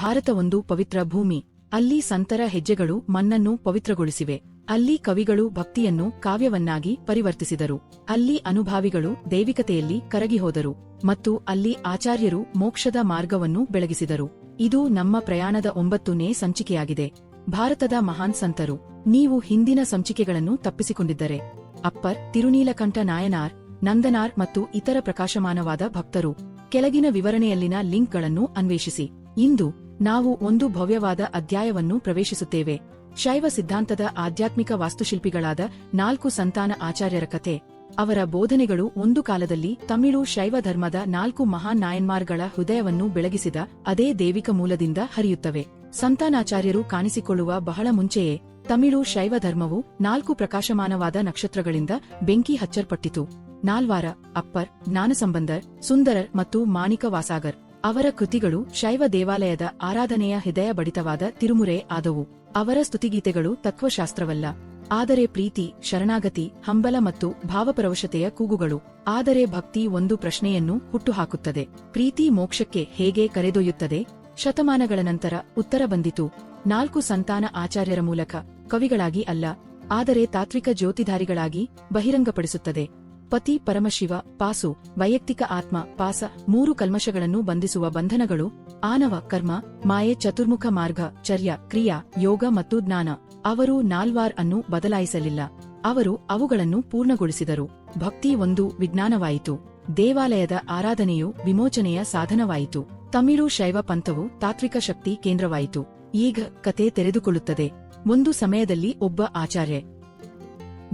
ಭಾರತ ಒಂದು ಪವಿತ್ರ ಭೂಮಿ. ಅಲ್ಲಿ ಸಂತರ ಹೆಜ್ಜೆಗಳು ಮಣ್ಣನ್ನು ಪವಿತ್ರಗೊಳಿಸಿವೆ. ಅಲ್ಲಿ ಕವಿಗಳು ಭಕ್ತಿಯನ್ನು ಕಾವ್ಯವನ್ನಾಗಿ ಪರಿವರ್ತಿಸಿದರು. ಅಲ್ಲಿ ಅನುಭಾವಿಗಳು ದೈವಿಕತೆಯಲ್ಲಿ ಕರಗಿಹೋದರು ಮತ್ತು ಅಲ್ಲಿ ಆಚಾರ್ಯರು ಮೋಕ್ಷದ ಮಾರ್ಗವನ್ನು ಬೆಳಗಿಸಿದರು. ಇದು ನಮ್ಮ ಪ್ರಯಾಣದ 9ನೇ ಸಂಚಿಕೆಯಾಗಿದೆ. ಭಾರತದ ಮಹಾನ್ ಸಂತರು. ನೀವು ಹಿಂದಿನ ಸಂಚಿಕೆಗಳನ್ನು ತಪ್ಪಿಸಿಕೊಂಡಿದ್ದರೆ ಅಪ್ಪರ್, ತಿರುನೀಲಕಂಠ ನಾಯನಾರ್, ನಂದನಾರ್ ಮತ್ತು ಇತರ ಪ್ರಕಾಶಮಾನವಾದ ಭಕ್ತರು ಕೆಳಗಿನ ವಿವರಣೆಯಲ್ಲಿನ ಲಿಂಕ್ಗಳನ್ನು ಅನ್ವೇಷಿಸಿ. ಇಂದು ನಾವು ಒಂದು ಭವ್ಯವಾದ ಅಧ್ಯಾಯವನ್ನು ಪ್ರವೇಶಿಸುತ್ತೇವೆ. ಶೈವ ಸಿದ್ಧಾಂತದ ಆಧ್ಯಾತ್ಮಿಕ ವಾಸ್ತುಶಿಲ್ಪಿಗಳಾದ 4 ಸಂತಾನ ಆಚಾರ್ಯರ ಕಥೆ. ಅವರ ಬೋಧನೆಗಳು ಒಂದು ಕಾಲದಲ್ಲಿ ತಮಿಳು ಶೈವ ಧರ್ಮದ 4 ಮಹಾನ್ ನಾಯನ್ಮಾರ್ಗಳ ಹೃದಯವನ್ನು ಬೆಳಗಿಸಿದ ಅದೇ ದೈವಿಕ ಮೂಲದಿಂದ ಹರಿಯುತ್ತವೆ. ಸಂತಾನಾಚಾರ್ಯರು ಕಾಣಿಸಿಕೊಳ್ಳುವ ಬಹಳ ಮುಂಚೆಯೇ ತಮಿಳು ಶೈವ ಧರ್ಮವು 4 ಪ್ರಕಾಶಮಾನವಾದ ನಕ್ಷತ್ರಗಳಿಂದ ಬೆಂಕಿ ಹಚ್ಚಲ್ಪಟ್ಟಿತು. ನಾಲ್ವಾರ, ಅಪ್ಪರ್, ಜ್ಞಾನಸಂಬಂಧರ್, ಸುಂದರರ್ ಮತ್ತು ಮಾಣಿಕ ವಾಸಾಗರ್. ಅವರ ಕೃತಿಗಳು ಶೈವ ದೇವಾಲಯದ ಆರಾಧನೆಯ ಹೃದಯ ಬಡಿತವಾದ ತಿರುಮುರೆ ಆದವು. ಅವರ ಸ್ತುತಿಗೀತೆಗಳು ತತ್ವಶಾಸ್ತ್ರವಲ್ಲ, ಆದರೆ ಪ್ರೀತಿ, ಶರಣಾಗತಿ, ಹಂಬಲ ಮತ್ತು ಭಾವಪರವಶತೆಯ ಕೂಗುಗಳು. ಆದರೆ ಭಕ್ತಿ ಒಂದು ಪ್ರಶ್ನೆಯನ್ನು ಹುಟ್ಟುಹಾಕುತ್ತದೆ: ಪ್ರೀತಿ ಮೋಕ್ಷಕ್ಕೆ ಹೇಗೆ ಕರೆದೊಯ್ಯುತ್ತದೆ? ಶತಮಾನಗಳ ನಂತರ ಉತ್ತರ ಬಂದಿತು. 4 ಸಂತಾನ ಆಚಾರ್ಯರ ಮೂಲಕ, ಕವಿಗಳಾಗಿ ಅಲ್ಲ, ಆದರೆ ತಾತ್ವಿಕ ಜ್ಯೋತಿಧಾರಿಗಳಾಗಿ ಬಹಿರಂಗಪಡಿಸುತ್ತದೆ. ಪತಿ ಪರಮಶಿವ ಪಾಸು, ವೈಯಕ್ತಿಕ ಆತ್ಮ ಪಾಸ, 3 ಕಲ್ಮಶಗಳನ್ನು ಬಂಧಿಸುವ ಬಂಧನಗಳು: ಆನವ, ಕರ್ಮ, ಮಾಯೆ, ಚತುರ್ಮುಖ ಮಾರ್ಗ, ಚರ್ಯ, ಕ್ರಿಯಾ, ಯೋಗ ಮತ್ತು ಜ್ಞಾನ. ಅವರು ನಾಲ್ವಾರ್ ಅನ್ನು ಬದಲಾಯಿಸಲಿಲ್ಲ, ಅವರು ಅವುಗಳನ್ನು ಪೂರ್ಣಗೊಳಿಸಿದರು. ಭಕ್ತಿ ಒಂದು ವಿಜ್ಞಾನವಾಯಿತು. ದೇವಾಲಯದ ಆರಾಧನೆಯು ವಿಮೋಚನೆಯ ಸಾಧನವಾಯಿತು. ತಮಿಳು ಶೈವ ಪಂಥವು ತಾತ್ವಿಕ ಶಕ್ತಿ ಕೇಂದ್ರವಾಯಿತು. ಈಗ ಕತೆ ತೆರೆದುಕೊಳ್ಳುತ್ತದೆ. ಒಂದು ಸಮಯದಲ್ಲಿ ಒಬ್ಬ ಆಚಾರ್ಯ,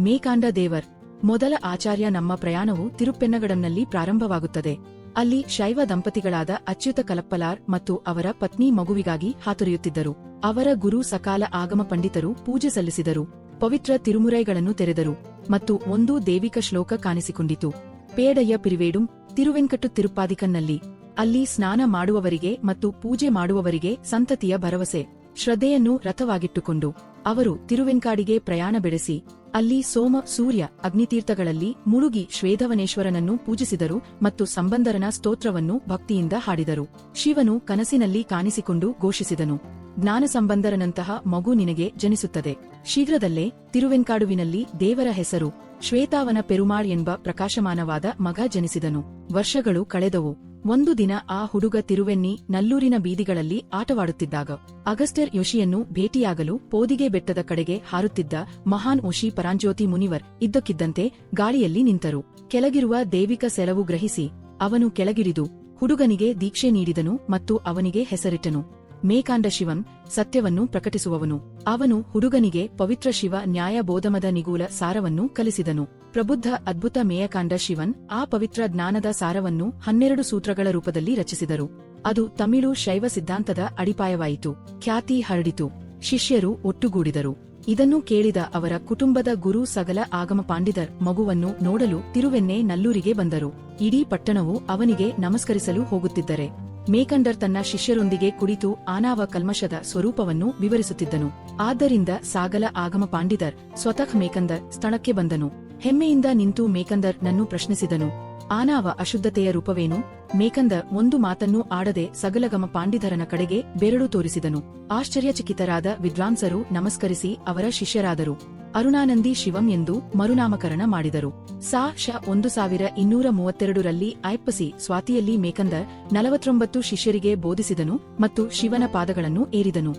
ಮೇಕಾಂಡ ದೇವರ್. ಮೊದಲ ಆಚಾರ್ಯ. ನಮ್ಮ ಪ್ರಯಾಣವು ತಿರುಪ್ಪೆನ್ನಗಡಂನಲ್ಲಿ ಪ್ರಾರಂಭವಾಗುತ್ತದೆ. ಅಲ್ಲಿ ಶೈವ ದಂಪತಿಗಳಾದ ಅಚ್ಯುತ ಕಲಪ್ಪಲಾರ್ ಮತ್ತು ಅವರ ಪತ್ನಿ ಮಗುವಿಗಾಗಿ ಹಾತೊರೆಯುತ್ತಿದ್ದರು. ಅವರ ಗುರು ಸಕಾಲ ಆಗಮ ಪಂಡಿತರು ಪೂಜೆ ಸಲ್ಲಿಸಿದರು, ಪವಿತ್ರ ತಿರುಮುರೈಗಳನ್ನು ತೆರೆದರು ಮತ್ತು ಒಂದು ದೈವಿಕ ಶ್ಲೋಕ ಕಾಣಿಸಿಕೊಂಡಿತು: ಪೇಡಯ್ಯ ಪಿರಿವೇಡುಂ ತಿರುವೆಂಕಟು ತಿರುಪಾದಿಕನ್ನಲ್ಲಿ. ಅಲ್ಲಿ ಸ್ನಾನ ಮಾಡುವವರಿಗೆ ಮತ್ತು ಪೂಜೆ ಮಾಡುವವರಿಗೆ ಸಂತತಿಯ ಭರವಸೆ, ಶ್ರದ್ಧೆಯನ್ನು ರಥವಾಗಿಟ್ಟುಕೊಂಡು ಅವರು ತಿರುವೆಂಕಾಡಿಗೆ ಪ್ರಯಾಣ ಬೆಳೆಸಿ ಅಲ್ಲಿ ಸೋಮ, ಸೂರ್ಯ, ಅಗ್ನಿತೀರ್ಥಗಳಲ್ಲಿ ಮುಳುಗಿ ಶ್ವೇಧವನೇಶ್ವರನನ್ನು ಪೂಜಿಸಿದರು ಮತ್ತು ಸಂಬಂಧರನ ಸ್ತೋತ್ರವನ್ನು ಭಕ್ತಿಯಿಂದ ಹಾಡಿದರು. ಶಿವನು ಕನಸಿನಲ್ಲಿ ಕಾಣಿಸಿಕೊಂಡು ಘೋಷಿಸಿದನು: ಜ್ಞಾನಸಂಬಂಧರನಂತಹ ಮಗು ನಿನಗೆ ಜನಿಸುತ್ತದೆ. ಶೀಘ್ರದಲ್ಲೇ ತಿರುವೆಂಕಾಡುವಿನಲ್ಲಿ ದೇವರ ಹೆಸರು ಶ್ವೇತಾವನ ಪೆರುಮಾಳ್ ಎಂಬ ಪ್ರಕಾಶಮಾನವಾದ ಮಗ ಜನಿಸಿದನು. ವರ್ಷಗಳು ಕಳೆದವು. ಒಂದು ದಿನ ಆ ಹುಡುಗ ತಿರುವೆನ್ನಿ ನಲ್ಲೂರಿನ ಬೀದಿಗಳಲ್ಲಿ ಆಟವಾಡುತ್ತಿದ್ದಾಗ ಅಗಸ್ತ್ಯರ್ ಯೋಶಿಯನ್ನು ಭೇಟಿಯಾಗಲು ಪೋದಿಗೆ ಬೆಟ್ಟದ ಕಡೆಗೆ ಹಾರುತ್ತಿದ್ದ ಮಹಾನ್ ಓಶಿ ಪರಾಂಜ್ಯೋತಿ ಮುನಿವರ್ ಇದ್ದಕ್ಕಿದ್ದಂತೆ ಗಾಳಿಯಲ್ಲಿ ನಿಂತರು. ಕೆಳಗಿರುವ ದೈವಿಕ ಸೆಳವು ಗ್ರಹಿಸಿ ಅವನು ಕೆಳಗಿಳಿದು ಹುಡುಗನಿಗೆ ದೀಕ್ಷೆ ನೀಡಿದನು ಮತ್ತು ಅವನಿಗೆ ಹೆಸರಿಟ್ಟನು ಮೇಕಾಂಡ ಶಿವನ್, ಸತ್ಯವನ್ನು ಪ್ರಕಟಿಸುವವನು. ಅವನು ಹುಡುಗನಿಗೆ ಪವಿತ್ರ ಶಿವ ನ್ಯಾಯ ಬೋಧಮದ ನಿಗೂಲ ಸಾರವನ್ನು ಕಲಿಸಿದನು. ಪ್ರಬುದ್ಧ ಅದ್ಭುತ ಮೇಯಕಾಂಡ ಶಿವನ್ ಆ ಪವಿತ್ರ ಜ್ಞಾನದ ಸಾರವನ್ನು 12 ಸೂತ್ರಗಳ ರೂಪದಲ್ಲಿ ರಚಿಸಿದರು. ಅದು ತಮಿಳು ಶೈವ ಸಿದ್ಧಾಂತದ ಅಡಿಪಾಯವಾಯಿತು. ಖ್ಯಾತಿ ಹರಡಿತು. ಶಿಷ್ಯರು ಒಟ್ಟುಗೂಡಿದರು. ಇದನ್ನು ಕೇಳಿದ ಅವರ ಕುಟುಂಬದ ಗುರು ಸಗಲ ಆಗಮ ಪಾಂಡಿತರ್ ಮಗುವನ್ನು ನೋಡಲು ತಿರುವೆನ್ನೆ ನಲ್ಲೂರಿಗೆ ಬಂದರು. ಇಡೀ ಪಟ್ಟಣವು ಅವನಿಗೆ ನಮಸ್ಕರಿಸಲು ಹೋಗುತ್ತಿದ್ದರೆ ಮೇಕಂಡರ್ ತನ್ನ ಶಿಷ್ಯರೊಂದಿಗೆ ಕುಳಿತು ಆನಾವ ಕಲ್ಮಶದ ಸ್ವರೂಪವನ್ನು ವಿವರಿಸುತ್ತಿದ್ದನು. ಆದ್ದರಿಂದ ಸಾಗಲ ಆಗಮ ಪಾಂಡಿತರ್ ಸ್ವತಃ ಮೇಕಂದರ್ ಸ್ಥಳಕ್ಕೆ ಬಂದನು. ಹೆಮ್ಮೆಯಿಂದ ನಿಂತು ಮೇಕಂದರ್ ನನ್ನು ಪ್ರಶ್ನಿಸಿದನು: ಆನಾವ ಅಶುದ್ಧತೆಯ ರೂಪವೇನು? ಮೇಕಂದರ್ ಒಂದು ಮಾತನ್ನೂ ಆಡದೆ ಸಗಲಗಮ ಪಾಂಡಿತರನ ಕಡೆಗೆ ಬೆರಳು ತೋರಿಸಿದನು. ಆಶ್ಚರ್ಯಚಕಿತರಾದ ವಿದ್ವಾಂಸರು ನಮಸ್ಕರಿಸಿ ಅವರ ಶಿಷ್ಯರಾದರು. ಅರುಣಾನಂದಿ ಶಿವಂ ಎಂದು ಮರುನಾಮಕರಣ ಮಾಡಿದರು. ಸ.ಶ. 1232ರಲ್ಲಿ ಐಪ್ಪಸಿ ಸ್ವಾತಿಯಲ್ಲಿ ಮೇಕಂದರ್ 49 ಶಿಷ್ಯರಿಗೆ ಬೋಧಿಸಿದನು ಮತ್ತು ಶಿವನ ಪಾದಗಳನ್ನು ಏರಿದನು.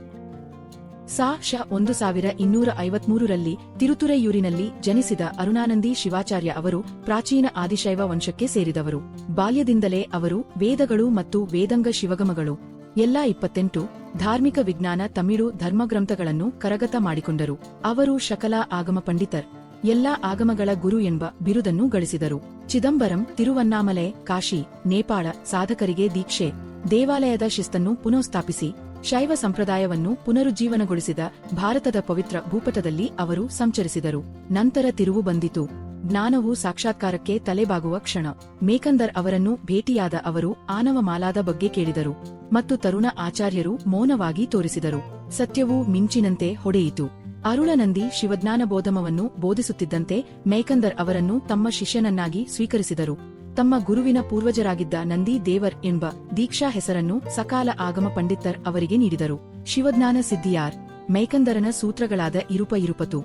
ಸ.ಶ. 1253ರಲ್ಲಿ ತಿರುತುರೈಯೂರಿನಲ್ಲಿ ಜನಿಸಿದ ಅರುಣಾನಂದಿ ಶಿವಾಚಾರ್ಯ ಅವರು ಪ್ರಾಚೀನ ಆದಿಶೈವ ವಂಶಕ್ಕೆ ಸೇರಿದವರು. ಬಾಲ್ಯದಿಂದಲೇ ಅವರು ವೇದಗಳು ಮತ್ತು ವೇದಂಗ ಶಿವಗಮಗಳು ಎಲ್ಲಾ 28 ಧಾರ್ಮಿಕ ವಿಜ್ಞಾನ ತಮಿಳು ಧರ್ಮಗ್ರಂಥಗಳನ್ನು ಕರಗತ ಮಾಡಿಕೊಂಡರು. ಅವರು ಶಕಲ ಆಗಮ ಪಂಡಿತರ್, ಎಲ್ಲಾ ಆಗಮಗಳ ಗುರು ಎಂಬ ಬಿರುದನ್ನು ಗಳಿಸಿದರು. ಚಿದಂಬರಂ, ತಿರುವನ್ನಾಮಲೆ, ಕಾಶಿ, ನೇಪಾಳ ಸಾಧಕರಿಗೆ ದೀಕ್ಷೆ, ದೇವಾಲಯದ ಶಿಸ್ತನ್ನು ಪುನಃಸ್ಥಾಪಿಸಿ ಶೈವ ಸಂಪ್ರದಾಯವನ್ನು ಪುನರುಜ್ಜೀವನಗೊಳಿಸಿದ ಭಾರತದ ಪವಿತ್ರ ಭೂಪಟದಲ್ಲಿ ಅವರು ಸಂಚರಿಸಿದರು. ನಂತರ ತಿರುವು ಬಂದಿತು. ಜ್ಞಾನವು ಸಾಕ್ಷಾತ್ಕಾರಕ್ಕೆ ತಲೆಬಾಗುವ ಕ್ಷಣ. ಮೇಕಂದರ್ ಅವರನ್ನು ಭೇಟಿಯಾದ ಅವರು ಆನವ ಮಾಲಾದ ಬಗ್ಗೆ ಕೇಳಿದರು ಮತ್ತು ತರುಣ ಆಚಾರ್ಯರು ಮೌನವಾಗಿ ತೋರಿಸಿದರು. ಸತ್ಯವು ಮಿಂಚಿನಂತೆ ಹೊಡೆಯಿತು. ಅರುಳನಂದಿ ಶಿವಜ್ಞಾನ ಬೋಧಮವನ್ನು ಬೋಧಿಸುತ್ತಿದ್ದಂತೆ ಮೇಕಂದರ್ ಅವರನ್ನು ತಮ್ಮ ಶಿಷ್ಯನನ್ನಾಗಿ ಸ್ವೀಕರಿಸಿದರು. ತಮ್ಮ ಗುರುವಿನ ಪೂರ್ವಜರಾಗಿದ್ದ ನಂದಿ ದೇವರ್ ಎಂಬ ದೀಕ್ಷಾ ಹೆಸರನ್ನು ಸಕಾಲ ಆಗಮ ಪಂಡಿತರ್ ಅವರಿಗೆ ನೀಡಿದರು. ಶಿವಜ್ಞಾನ ಸಿದ್ಧಿಯಾರ್ ಮೈಕಂದರನ ಸೂತ್ರಗಳಾದ ಇರುಪತು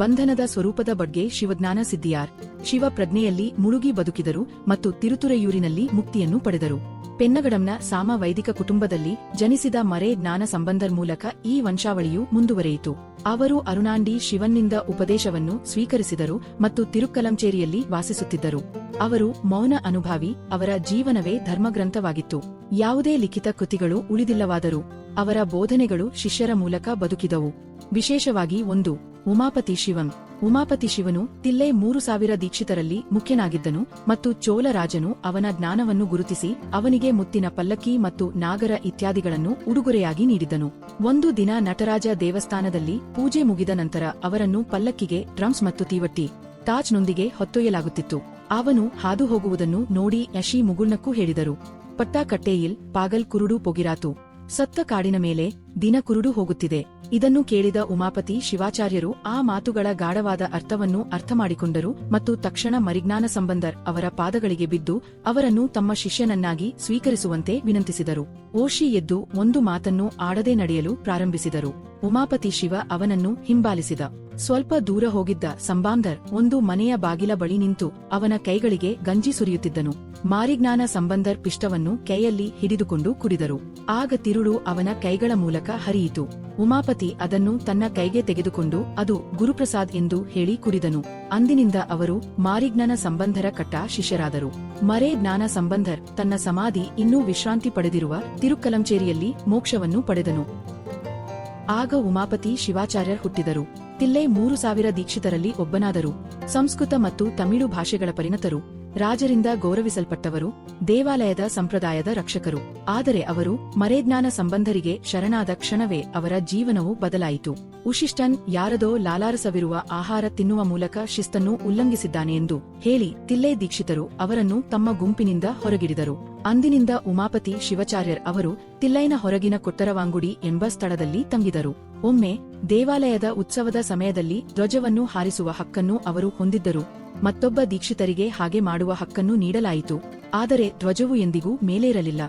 ಬಂಧನದ ಸ್ವರೂಪದ ಬಗ್ಗೆ ಶಿವಜ್ಞಾನ ಸಿದ್ಧಿಯಾರ್ ಶಿವ ಪ್ರಜ್ಞೆಯಲ್ಲಿ ಮುಳುಗಿ ಬದುಕಿದರು ಮತ್ತು ತಿರುತುರೆಯೂರಿನಲ್ಲಿ ಮುಕ್ತಿಯನ್ನು ಪಡೆದರು. ಪೆನ್ನಗಡಂನ ಸಾಮ ವೈದಿಕ ಕುಟುಂಬದಲ್ಲಿ ಜನಿಸಿದ ಮರೆ ಜ್ಞಾನ ಸಂಬಂಧರ್ ಮೂಲಕ ಈ ವಂಶಾವಳಿಯು ಮುಂದುವರೆಯಿತು. ಅವರು ಅರುಣಾಂಡಿ ಶಿವನ್ನಿಂದ ಉಪದೇಶವನ್ನು ಸ್ವೀಕರಿಸಿದರು ಮತ್ತು ತಿರುಕ್ಕಲಂಚೇರಿಯಲ್ಲಿ ವಾಸಿಸುತ್ತಿದ್ದರು. ಅವರು ಮೌನ ಅನುಭಾವಿ, ಅವರ ಜೀವನವೇ ಧರ್ಮಗ್ರಂಥವಾಗಿತ್ತು. ಯಾವುದೇ ಲಿಖಿತ ಕೃತಿಗಳು ಉಳಿದಿಲ್ಲವಾದರೂ ಅವರ ಬೋಧನೆಗಳು ಶಿಷ್ಯರ ಮೂಲಕ ಬದುಕಿದವು. ವಿಶೇಷವಾಗಿ 1. ಉಮಾಪತಿ ಶಿವಂ. ಉಮಾಪತಿ ಶಿವನು ತಿಲ್ಲೆ 3000 ದೀಕ್ಷಿತರಲ್ಲಿ ಮುಖ್ಯನಾಗಿದ್ದನು ಮತ್ತು ಚೋಳ ರಾಜನು ಅವನ ಜ್ಞಾನವನ್ನು ಗುರುತಿಸಿ ಅವನಿಗೆ ಮುತ್ತಿನ ಪಲ್ಲಕ್ಕಿ ಮತ್ತು ನಾಗರ ಇತ್ಯಾದಿಗಳನ್ನು ಉಡುಗೊರೆಯಾಗಿ ನೀಡಿದ್ದನು. ಒಂದು ದಿನ ನಟರಾಜ ದೇವಸ್ಥಾನದಲ್ಲಿ ಪೂಜೆ ಮುಗಿದ ನಂತರ ಅವರನ್ನು ಪಲ್ಲಕ್ಕಿಗೆ ಡ್ರಮ್ಸ್ ಮತ್ತು ತೀವಟ್ಟಿ ತಾಜ್ನೊಂದಿಗೆ ಹೊತ್ತೊಯ್ಯಲಾಗುತ್ತಿತ್ತು. ಅವನು ಹಾದು ಹೋಗುವುದನ್ನು ನೋಡಿ ಯಶಿ ಮುಗುಳ್ನಕ್ಕೂ ಹೇಳಿದರು. ಪಟ್ಟ ಕಟ್ಟೆಯಿಲ್ ಪಾಗಲ್ ಕುರುಡು ಪೊಗಿರಾತು. ಸತ್ತ ಕಾಡಿನ ಮೇಲೆ ದಿನ ಕುರುಡು ಹೋಗುತ್ತಿದೆ. ಇದನ್ನು ಕೇಳಿದ ಉಮಾಪತಿ ಶಿವಾಚಾರ್ಯರು ಆ ಮಾತುಗಳ ಗಾಢವಾದ ಅರ್ಥವನ್ನು ಅರ್ಥಮಾಡಿಕೊಂಡರು ಮತ್ತು ತಕ್ಷಣ ಮರಿಜ್ಞಾನ ಸಂಬಂಧರ್ ಅವರ ಪಾದಗಳಿಗೆ ಬಿದ್ದು ಅವರನ್ನು ತಮ್ಮ ಶಿಷ್ಯನನ್ನಾಗಿ ಸ್ವೀಕರಿಸುವಂತೆ ವಿನಂತಿಸಿದರು. ಓಶಿ ಎದ್ದು ಒಂದು ಮಾತನ್ನು ಆಡದೆ ನಡೆಯಲು ಪ್ರಾರಂಭಿಸಿದರು. ಉಮಾಪತಿ ಶಿವ ಅವನನ್ನು ಹಿಂಬಾಲಿಸಿದ. ಸ್ವಲ್ಪ ದೂರ ಹೋಗಿದ್ದ ಸಂಬಾಂಧರ್ ಒಂದು ಮನೆಯ ಬಾಗಿಲ ಬಳಿ ನಿಂತು ಅವನ ಕೈಗಳಿಗೆ ಗಂಜಿ ಸುರಿಯುತ್ತಿದ್ದನು. ಮಾರಿಜ್ಞಾನ ಸಂಬಂಧರ್ ಪಿಷ್ಟವನ್ನು ಕೈಯಲ್ಲಿ ಹಿಡಿದುಕೊಂಡು ಕುಡಿದರು. ಆಗ ತಿರುಳು ಅವನ ಕೈಗಳ ಮೂಲಕ ಹರಿಯಿತು. ಉಮಾಪತಿ ಅದನ್ನು ತನ್ನ ಕೈಗೆ ತೆಗೆದುಕೊಂಡು ಅದು ಗುರುಪ್ರಸಾದ್ ಎಂದು ಹೇಳಿ ಕುಡಿದನು. ಅಂದಿನಿಂದ ಅವರು ಮಾರಿಜ್ಞಾನ ಸಂಬಂಧರ ಕಟ್ಟ ಶಿಷ್ಯರಾದರು. ಮರೆ ಜ್ಞಾನ ಸಂಬಂಧರ್ ತನ್ನ ಸಮಾಧಿ ಇನ್ನೂ ವಿಶ್ರಾಂತಿ ಪಡೆದಿರುವ ತಿರುಕ್ಕಲಂಚೇರಿಯಲ್ಲಿ ಮೋಕ್ಷವನ್ನು ಪಡೆದನು. ಆಗ ಉಮಾಪತಿ ಶಿವಾಚಾರ್ಯರ್ ಹುಟ್ಟಿದರು. ತಿಲ್ಲೆ 3000 ದೀಕ್ಷಿತರಲ್ಲಿ ಒಬ್ಬನಾದರು. ಸಂಸ್ಕೃತ ಮತ್ತು ತಮಿಳು ಭಾಷೆಗಳ ಪರಿಣತರು, ರಾಜರಿಂದ ಗೌರವಿಸಲ್ಪಟ್ಟವರು, ದೇವಾಲಯದ ಸಂಪ್ರದಾಯದ ರಕ್ಷಕರು. ಆದರೆ ಅವರು ಮರೆಜ್ಞಾನ ಸಂಬಂಧರಿಗೆ ಶರಣಾದ ಕ್ಷಣವೇ ಅವರ ಜೀವನವು ಬದಲಾಯಿತು. ಉಶಿಷ್ಟನ್ ಯಾರದೋ ಲಾಲಾರಸವಿರುವ ಆಹಾರ ತಿನ್ನುವ ಮೂಲಕ ಶಿಸ್ತನ್ನು ಉಲ್ಲಂಘಿಸಿದ್ದಾನೆ ಎಂದು ಹೇಳಿ ತಿಲ್ಲೆ ದೀಕ್ಷಿತರು ಅವರನ್ನು ತಮ್ಮ ಗುಂಪಿನಿಂದ ಹೊರಗಿಡಿದರು. ಅಂದಿನಿಂದ ಉಮಾಪತಿ ಶಿವಾಚಾರ್ಯರ್ ಅವರು ತಿಲ್ಲೈನ ಹೊರಗಿನ ಕೊಟ್ಟರವಾಂಗುಡಿ ಎಂಬ ಸ್ಥಳದಲ್ಲಿ ತಂಗಿದರು. ಒಮ್ಮೆ ದೇವಾಲಯದ ಉತ್ಸವದ ಸಮಯದಲ್ಲಿ ಧ್ವಜವನ್ನು ಹಾರಿಸುವ ಹಕ್ಕನ್ನು ಅವರು ಹೊಂದಿದ್ದರು. ಮತ್ತೊಬ್ಬ ದೀಕ್ಷಿತರಿಗೆ ಹಾಗೆ ಮಾಡುವ ಹಕ್ಕನ್ನು ನೀಡಲಾಯಿತು. ಆದರೆ ಧ್ವಜವು ಎಂದಿಗೂ ಮೇಲೇರಲಿಲ್ಲ.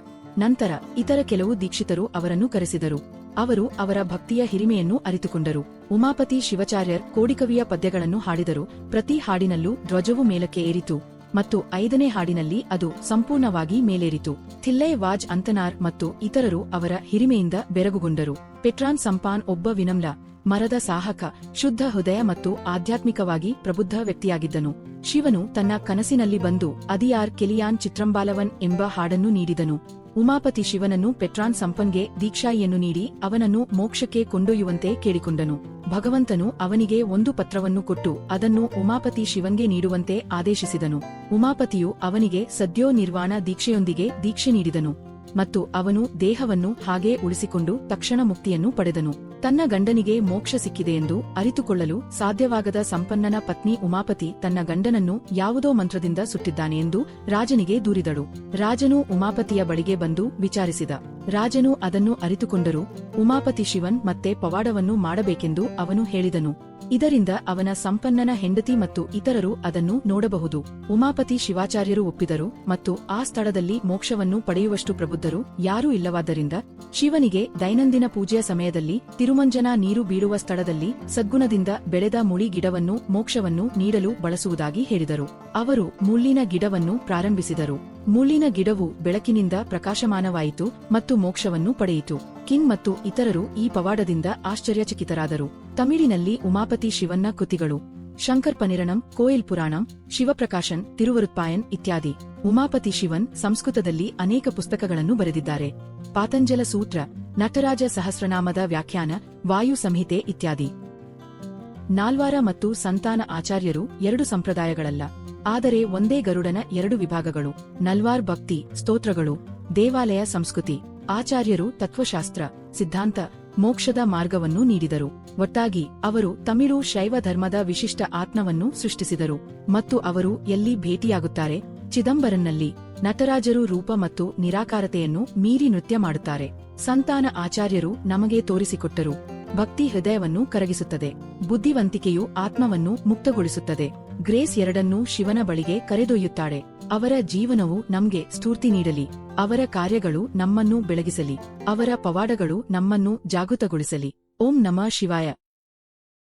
ನಂತರ ಇತರ ಕೆಲವು ದೀಕ್ಷಿತರು ಅವರನ್ನು ಕರೆಸಿದರು. ಅವರು ಅವರ ಭಕ್ತಿಯ ಹಿರಿಮೆಯನ್ನು ಅರಿತುಕೊಂಡರು. ಉಮಾಪತಿ ಶಿವಾಚಾರ್ಯರ್ ಕೋಡಿಕವಿಯ ಪದ್ಯಗಳನ್ನು ಹಾಡಿದರು. ಪ್ರತಿ ಹಾಡಿನಲ್ಲೂ ಧ್ವಜವು ಮೇಲಕ್ಕೆ ಏರಿತು ಮತ್ತು 5ನೇ ಹಾಡಿನಲ್ಲಿ ಅದು ಸಂಪೂರ್ಣವಾಗಿ ಮೇಲೇರಿತು. ಥಿಲ್ಲೈ ವಾಜ್ ಅಂತನಾರ್ ಮತ್ತು ಇತರರು ಅವರ ಹಿರಿಮೆಯಿಂದ ಬೆರಗುಗೊಂಡರು. ಪೆಟ್ರಾನ್ ಸಂಪಾನ್ ಒಬ್ಬ ವಿನಮ್ರ, ಮರದ ಸಾಹಕ, ಶುದ್ಧ ಹೃದಯ ಮತ್ತು ಆಧ್ಯಾತ್ಮಿಕವಾಗಿ ಪ್ರಬುದ್ಧ ವ್ಯಕ್ತಿಯಾಗಿದ್ದನು. ಶಿವನು ತನ್ನ ಕನಸಿನಲ್ಲಿ ಬಂದು ಅದಿಯಾರ್ ಕೆಲಿಯಾನ್ ಚಿತ್ರಂಬಾಲವನ್ ಎಂಬ ಹಾಡನ್ನು ನೀಡಿದನು. ಉಮಾಪತಿ ಶಿವನನ್ನು ಪೆಟ್ರಾನ್ ಸಂಪನ್ಗೆ ದೀಕ್ಷಾಯಿಯನ್ನು ನೀಡಿ ಅವನನ್ನು ಮೋಕ್ಷಕ್ಕೆ ಕೊಂಡೊಯ್ಯುವಂತೆ ಕೇಳಿಕೊಂಡನು. ಭಗವಂತನು ಅವನಿಗೆ ಒಂದು ಪತ್ರವನ್ನು ಕೊಟ್ಟು ಅದನ್ನು ಉಮಾಪತಿ ಶಿವನ್ಗೆ ನೀಡುವಂತೆ ಆದೇಶಿಸಿದನು. ಉಮಾಪತಿಯು ಅವನಿಗೆ ಸದ್ಯೋ ನಿರ್ವಾಣ ದೀಕ್ಷೆಯೊಂದಿಗೆ ದೀಕ್ಷೆ ನೀಡಿದನು ಮತ್ತು ಅವನು ದೇಹವನ್ನು ಹಾಗೇ ಉಳಿಸಿಕೊಂಡು ತಕ್ಷಣ ಮುಕ್ತಿಯನ್ನು ಪಡೆದನು. ತನ್ನ ಗಂಡನಿಗೆ ಮೋಕ್ಷ ಸಿಕ್ಕಿದೆಯೆಂದು ಅರಿತುಕೊಳ್ಳಲು ಸಾಧ್ಯವಾಗದ ಸಂಪನ್ನನ ಪತ್ನಿ ಉಮಾಪತಿ ತನ್ನ ಗಂಡನನ್ನು ಯಾವುದೋ ಮಂತ್ರದಿಂದ ಸುಟ್ಟಿದ್ದಾನೆ ಎಂದು ರಾಜನಿಗೆ ದೂರಿದಳು. ರಾಜನು ಉಮಾಪತಿಯ ಬಳಿಗೆ ಬಂದು ವಿಚಾರಿಸಿದ. ರಾಜನು ಅದನ್ನು ಅರಿತುಕೊಂಡರೂ ಉಮಾಪತಿ ಶಿವನ್ ಮತ್ತೆ ಪವಾಡವನ್ನು ಮಾಡಬೇಕೆಂದು ಅವನು ಹೇಳಿದನು. ಇದರಿಂದ ಅವನ ಸಂಪನ್ನನ ಹೆಂಡತಿ ಮತ್ತು ಇತರರು ಅದನ್ನು ನೋಡಬಹುದು. ಉಮಾಪತಿ ಶಿವಾಚಾರ್ಯರು ಒಪ್ಪಿದರು ಮತ್ತು ಆ ಸ್ಥಳದಲ್ಲಿ ಮೋಕ್ಷವನ್ನು ಪಡೆಯುವಷ್ಟು ಪ್ರಬುದ್ಧರು ಯಾರೂ ಇಲ್ಲವಾದ್ದರಿಂದ ಶಿವನಿಗೆ ದೈನಂದಿನ ಪೂಜೆಯ ಸಮಯದಲ್ಲಿ ತಿರುಮಂಜನ ನೀರು ಬೀಳುವ ಸ್ಥಳದಲ್ಲಿ ಸದ್ಗುಣದಿಂದ ಬೆಳೆದ ಮುಳಿ ಗಿಡವನ್ನು ಮೋಕ್ಷವನ್ನು ನೀಡಲು ಬಳಸುವುದಾಗಿ ಹೇಳಿದರು. ಅವರು ಮುಳ್ಳಿನ ಗಿಡವನ್ನು ಪ್ರಾರಂಭಿಸಿದರು. ಮುಳ್ಳಿನ ಗಿಡವು ಬೆಳಕಿನಿಂದ ಪ್ರಕಾಶಮಾನವಾಯಿತು ಮತ್ತು ಮೋಕ್ಷವನ್ನು ಪಡೆಯಿತು. ಕಿಂಗ್ ಮತ್ತು ಇತರರು ಈ ಪವಾಡದಿಂದ ಆಶ್ಚರ್ಯಚಕಿತರಾದರು. ತಮಿಳಿನಲ್ಲಿ ಉಮಾಪತಿ ಶಿವನ್ನ ಕೃತಿಗಳು: ಶಂಕರ್ ಪನಿರಣಂ, ಕೋಯಿಲ್ ಪುರಾಣಂ, ಶಿವಪ್ರಕಾಶನ್, ತಿರುವರುತ್ಪಾಯನ್ ಇತ್ಯಾದಿ. ಉಮಾಪತಿ ಶಿವನ್ ಸಂಸ್ಕೃತದಲ್ಲಿ ಅನೇಕ ಪುಸ್ತಕಗಳನ್ನು ಬರೆದಿದ್ದಾರೆ. ಪಾತಂಜಲ ಸೂತ್ರ, ನಟರಾಜ ಸಹಸ್ರನಾಮದ ವ್ಯಾಖ್ಯಾನ, ವಾಯು ಸಂಹಿತೆ ಇತ್ಯಾದಿ. ನಾಲ್ವಾರ ಮತ್ತು ಸಂತಾನ ಆಚಾರ್ಯರು 2 ಸಂಪ್ರದಾಯಗಳಲ್ಲ, ಆದರೆ ಒಂದೇ ಗರುಡನ 2 ವಿಭಾಗಗಳು. ನಲ್ವಾರ್ ಭಕ್ತಿ ಸ್ತೋತ್ರಗಳು, ದೇವಾಲಯ ಸಂಸ್ಕೃತಿ. ಆಚಾರ್ಯರು ತತ್ವಶಾಸ್ತ್ರ, ಸಿದ್ಧಾಂತ, ಮೋಕ್ಷದ ಮಾರ್ಗವನ್ನು ನೀಡಿದರು. ಒಟ್ಟಾಗಿ ಅವರು ತಮಿಳು ಶೈವ ಧರ್ಮದ ವಿಶಿಷ್ಟ ಆತ್ಮವನ್ನು ಸೃಷ್ಟಿಸಿದರು. ಮತ್ತು ಅವರು ಎಲ್ಲಿ ಭೇಟಿಯಾಗುತ್ತಾರೆ? ಚಿದಂಬರನ್ನಲ್ಲಿ. ನಟರಾಜರು ರೂಪ ಮತ್ತು ನಿರಾಕಾರತೆಯನ್ನು ಮೀರಿ ನೃತ್ಯ ಮಾಡುತ್ತಾರೆ. ಸಂತಾನ ಆಚಾರ್ಯರು ನಮಗೆ ತೋರಿಸಿಕೊಟ್ಟರು. ಭಕ್ತಿ ಹೃದಯವನ್ನು ಕರಗಿಸುತ್ತದೆ, ಬುದ್ಧಿವಂತಿಕೆಯು ಆತ್ಮವನ್ನು ಮುಕ್ತಗೊಳಿಸುತ್ತದೆ. ಗ್ರೇಸ್ ಎರಡನ್ನೂ ಶಿವನ ಬಳಿಗೆ ಕರೆದೊಯ್ಯುತ್ತಾಳೆ. ಅವರ ಜೀವನವು ನಮ್ಗೆ ಸ್ಫೂರ್ತಿ ನೀಡಲಿ. ಅವರ ಕಾರ್ಯಗಳು ನಮ್ಮನ್ನು ಬೆಳಗಿಸಲಿ. ಅವರ ಪವಾಡಗಳು ನಮ್ಮನ್ನು ಜಾಗೃತಗೊಳಿಸಲಿ. ಓಂ ನಮಃ ಶಿವಾಯ.